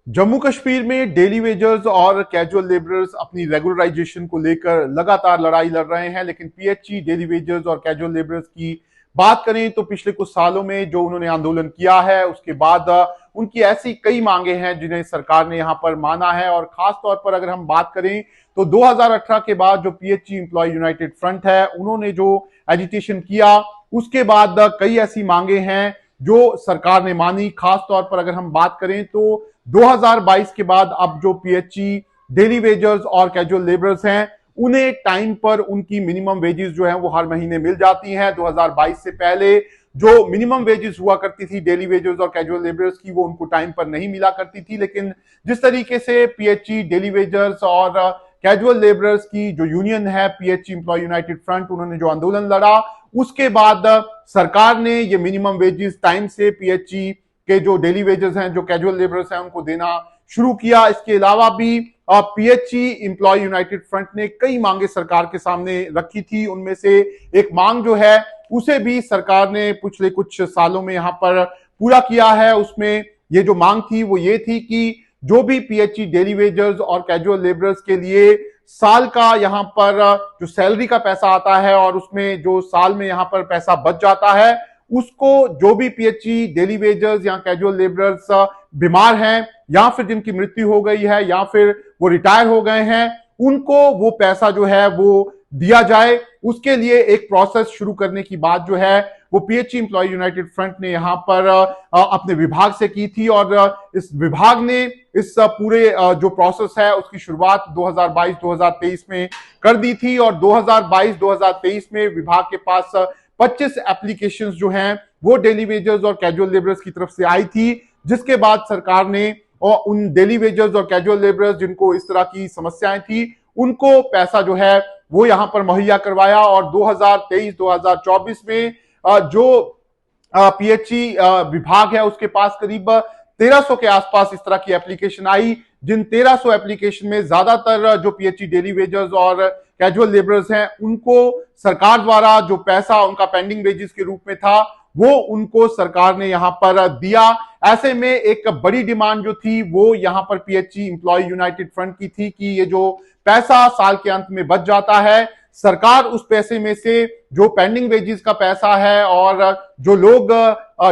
जम्मू कश्मीर में daily wagers और casual labourers अपनी रेगुलराइजेशन को लेकर लगातार लड़ाई लड़ रहे हैं, लेकिन पीएचई डेली वेजर्स और कैजुअल लेबरर्स की बात करें तो पिछले कुछ सालों में जो उन्होंने आंदोलन किया है उसके बाद उनकी ऐसी कई मांगे हैं जिन्हें सरकार ने यहां पर माना है। और खास तौर पर अगर हम बात करें तो 2018 के बाद जो पीएचई एम्प्लॉय यूनाइटेड फ्रंट है उन्होंने जो एजिटेशन किया उसके बाद कई ऐसी मांगे हैं जो सरकार ने मानी। खास तौर पर अगर हम बात करें तो 2022 के बाद अब जो पीएचई डेली वेजर्स और कैजुअल लेबरर्स हैं उन्हें टाइम पर उनकी मिनिमम वेजेस जो है वो हर महीने मिल जाती हैं। 2022 से पहले जो मिनिमम वेजेस हुआ करती थी डेली वेजर्स और कैजुअल लेबरर्स की वो उनको टाइम पर नहीं मिला करती थी, लेकिन जिस तरीके से पीएचई डेली वेजर्स और कैजुअल लेबरर्स की जो यूनियन है पीएचई एम्प्लॉय यूनाइटेड फ्रंट उन्होंने जो आंदोलन लड़ा उसके बाद सरकार ने ये मिनिमम वेजेस टाइम से पीएचई के जो डेली वेजेस हैं जो कैजुअल लेबरर्स हैं उनको देना शुरू किया। इसके अलावा भी पीएचई एम्प्लॉय यूनाइटेड फ्रंट ने कई मांगे सरकार के सामने रखी थी। उनमें से एक मांग जो है उसे भी सरकार ने पिछले कुछ सालों में यहां पर पूरा किया है। उसमें ये जो मांग थी वो ये थी कि जो भी पीएचई डेली वेजर्स और कैजुअल लेबरर्स के लिए साल का यहां पर जो सैलरी का पैसा आता है और उसमें जो साल में यहां पर पैसा बच जाता है उसको जो भी पीएचई डेली वेजर्स या कैजुअल लेबरर्स बीमार हैं या फिर जिनकी मृत्यु हो गई है या फिर वो रिटायर हो गए हैं उनको वो पैसा जो है वो दिया जाए। उसके लिए एक प्रोसेस शुरू करने की बात जो है वो पीएचई एम्प्लॉय यूनाइटेड फ्रंट ने यहां पर अपने विभाग से की थी और इस विभाग ने इस पूरे जो प्रोसेस है उसकी शुरुआत 2022-2023 में कर दी थी और 2022-2023 में विभाग के पास 25 एप्लीकेशंस जो हैं वो डेली वेजर्स और कैजुअल लेबरर्स की तरफ से आई थी, जिसके बाद सरकार ने और उन डेली वेजर्स और कैजुअल लेबरर्स जिनको इस तरह की समस्याएं थी उनको पैसा जो है वो यहां पर मुहैया करवाया। और 2023-2024 में जो पीएचई विभाग है उसके पास करीब 1300 के आसपास इस तरह की एप्लीकेशन आई, जिन 1300 एप्लीकेशन में ज्यादातर जो पीएचई डेली वेजर्स और कैजुअल लेबरर्स हैं उनको सरकार द्वारा जो पैसा उनका पेंडिंग वेजेस के रूप में था वो उनको सरकार ने यहां पर दिया। ऐसे में एक बड़ी डिमांड जो थी वो यहां पर पीएचई एम्प्लॉय यूनाइटेड फ्रंट की थी कि ये जो पैसा साल के अंत में बच जाता है सरकार उस पैसे में से जो पेंडिंग वेजेस का पैसा है और जो लोग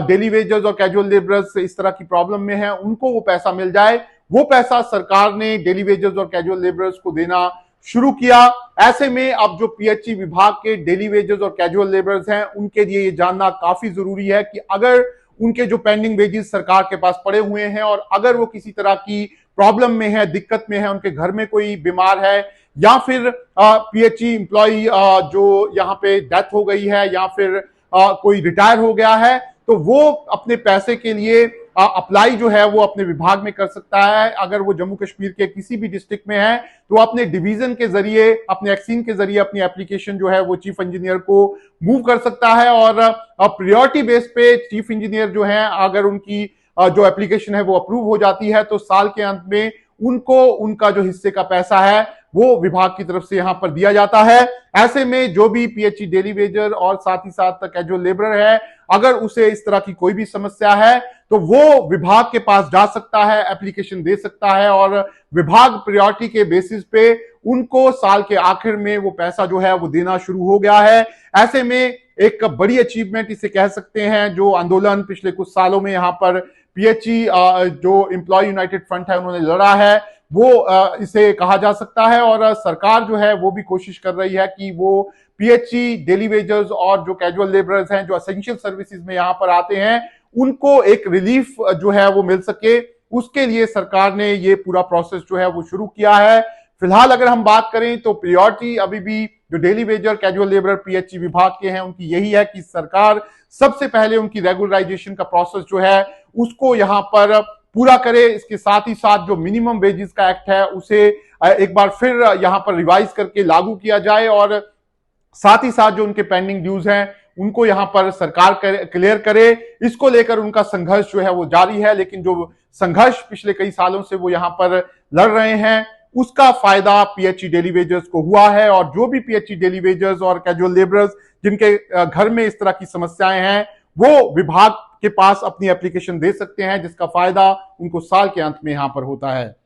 डेली वेजर्स और कैजुअल लेबरर्स इस तरह की प्रॉब्लम में हैं उनको वो पैसा मिल जाए, वो पैसा सरकार ने डेली वेजर्स और कैजुअल लेबरर्स को देना शुरू किया। ऐसे में अब जो पीएचई विभाग के डेली वेजर्स और कैजुअल लेबरर्स हैं उनके लिए ये जानना काफी जरूरी है कि अगर उनके जो पेंडिंग वेजेस सरकार के पास पड़े हुए हैं और अगर वो किसी तरह की प्रॉब्लम में है, दिक्कत में है, उनके घर में कोई बीमार है या फिर पीएचई एम्प्लॉय जो यहाँ पे डेथ हो गई है या फिर कोई रिटायर हो गया है तो वो अपने पैसे के लिए अप्लाई जो है वो अपने विभाग में कर सकता है। अगर वो जम्मू कश्मीर के किसी भी डिस्ट्रिक्ट में है तो अपने डिवीजन के जरिए अपने एक्सीन के जरिए अपनी एप्लीकेशन जो है वो चीफ इंजीनियर को मूव कर सकता है और प्रायोरिटी बेस पे चीफ इंजीनियर जो है अगर उनकी जो एप्लीकेशन है वो अप्रूव हो जाती है तो साल के अंत में उनको उनका जो हिस्से का पैसा है वो विभाग की तरफ से यहां पर दिया जाता है। ऐसे में जो भी पीएचई डेली वेजर और साथ ही साथ कैजुअल लेबरर है अगर उसे इस तरह की कोई भी समस्या है तो वो विभाग के पास जा सकता है, एप्लीकेशन दे सकता है और विभाग प्रायोरिटी के बेसिस पे उनको साल के आखिर में वो पैसा जो है वो देना शुरू हो गया है। ऐसे में एक बड़ी अचीवमेंट इसे कह सकते हैं जो आंदोलन पिछले कुछ सालों में यहाँ पर पीएचई जो एम्प्लॉय यूनाइटेड फ्रंट है उन्होंने लड़ा है वो इसे कहा जा सकता है। और सरकार जो है वो भी कोशिश कर रही है कि वो पीएचई डेली वेजर्स और जो कैजुअल लेबरर्स हैं जो एसेंशियल सर्विसेज में यहाँ पर आते हैं उनको एक रिलीफ जो है वो मिल सके, उसके लिए सरकार ने ये पूरा प्रोसेस जो है वो शुरू किया है। फिलहाल अगर हम बात करें तो प्रायोरिटी अभी भी जो daily Vaser casual labour PHE विभाग के हैं उनकी यही है कि सरकार सबसे पहले उनकी रेगुलराइजेशन का प्रोसेस जो है उसको यहां पर पूरा करे। इसके साथ ही साथ जो मिनिमम वेजेस का एक्ट है उसे एक बार फिर यहां पर रिवाइज करके लागू किया जाए और साथ ही साथ जो उनके पेंडिंग ड्यूज हैं उनको यहां पर सरकार क्लियर करे। इसको लेकर उनका संघर्ष जो है वो जारी है, लेकिन जो संघर्ष पिछले कई सालों से वो यहां पर लड़ रहे हैं उसका फायदा पीएचई डेली वेजर्स को हुआ है। और जो भी पीएचई डेली वेजर्स और कैजुअल लेबरर्स जिनके घर में इस तरह की समस्याएं हैं वो विभाग के पास अपनी एप्लीकेशन दे सकते हैं, जिसका फायदा उनको साल के अंत में यहां पर होता है।